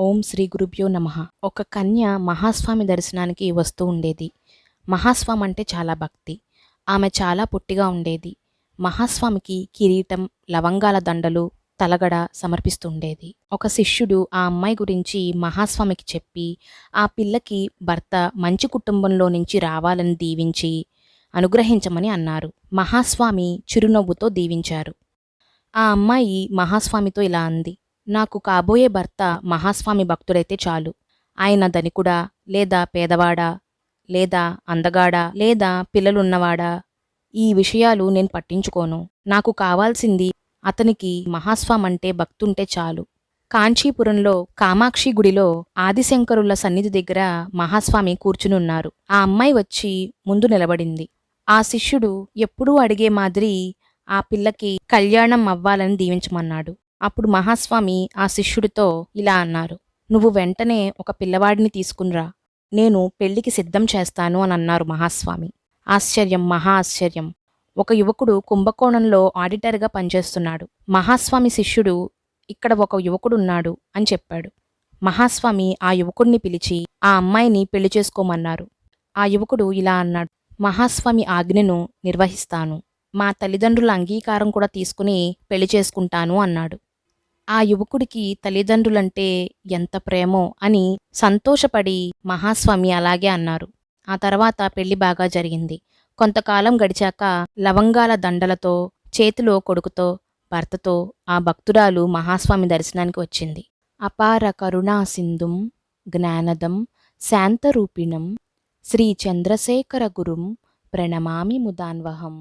ఓం శ్రీ గురుభ్యో నమః. ఒక కన్య మహాస్వామి దర్శనానికి వస్తూ ఉండేది. మహాస్వామి అంటే చాలా భక్తి. ఆమె చాలా పొట్టిగా ఉండేది. మహాస్వామికి కిరీటం, లవంగాల దండలు, తలగడ సమర్పిస్తుండేది. ఒక శిష్యుడు ఆ అమ్మాయి గురించి మహాస్వామికి చెప్పి ఆ పిల్లకి భర్త మంచి కుటుంబంలో నుంచి రావాలని దీవించి అనుగ్రహించమని అన్నారు. మహాస్వామి చిరునవ్వుతో దీవించారు. ఆ అమ్మాయి మహాస్వామితో ఇలా అంది, నాకు కాబోయే భర్త మహాస్వామి భక్తుడైతే చాలు. ఆయన ధనికుడా లేదా పేదవాడా, లేదా అందగాడా లేదా పిల్లలున్నవాడా, ఈ విషయాలు నేను పట్టించుకోను. నాకు కావాల్సింది అతనికి మహాస్వామంటే భక్తుంటే చాలు. కాంచీపురంలో కామాక్షి గుడిలో ఆదిశంకరుల సన్నిధి దగ్గర మహాస్వామి కూర్చునున్నారు. ఆ అమ్మాయి వచ్చి ముందు నిలబడింది. ఆ శిష్యుడు ఎప్పుడూ అడిగే మాదిరి ఆ పిల్లకి కళ్యాణం అవ్వాలని దీవించమన్నాడు. అప్పుడు మహాస్వామి ఆ శిష్యుడితో ఇలా అన్నారు, నువ్వు వెంటనే ఒక పిల్లవాడిని తీసుకునిరా, నేను పెళ్లికి సిద్ధం చేస్తాను అని అన్నారు మహాస్వామి. ఆశ్చర్యం, మహా ఆశ్చర్యం. ఒక యువకుడు కుంభకోణంలో ఆడిటర్గా పనిచేస్తున్నాడు. మహాస్వామి శిష్యుడు, ఇక్కడ ఒక యువకుడున్నాడు అని చెప్పాడు. మహాస్వామి ఆ యువకుడిని పిలిచి ఆ అమ్మాయిని పెళ్లి చేసుకోమన్నారు. ఆ యువకుడు ఇలా అన్నాడు, మహాస్వామి ఆజ్ఞను నిర్వహిస్తాను, మా తల్లిదండ్రుల అంగీకారం కూడా తీసుకుని పెళ్లి చేసుకుంటాను అన్నాడు. ఆ యువకుడికి తల్లిదండ్రులంటే ఎంత ప్రేమో అని సంతోషపడి మహాస్వామి అలాగే అన్నారు. ఆ తర్వాత పెళ్లి బాగా జరిగింది. కొంతకాలం గడిచాక లవంగాల దండలతో, చేతిలో కొడుకుతో, భర్తతో ఆ భక్తురాలు మహాస్వామి దర్శనానికి వచ్చింది. అపార కరుణా సింధుం జ్ఞానదం శాంతరూపిణం శ్రీ చంద్రశేఖర గురుం ప్రణమామి ముదాన్వహం.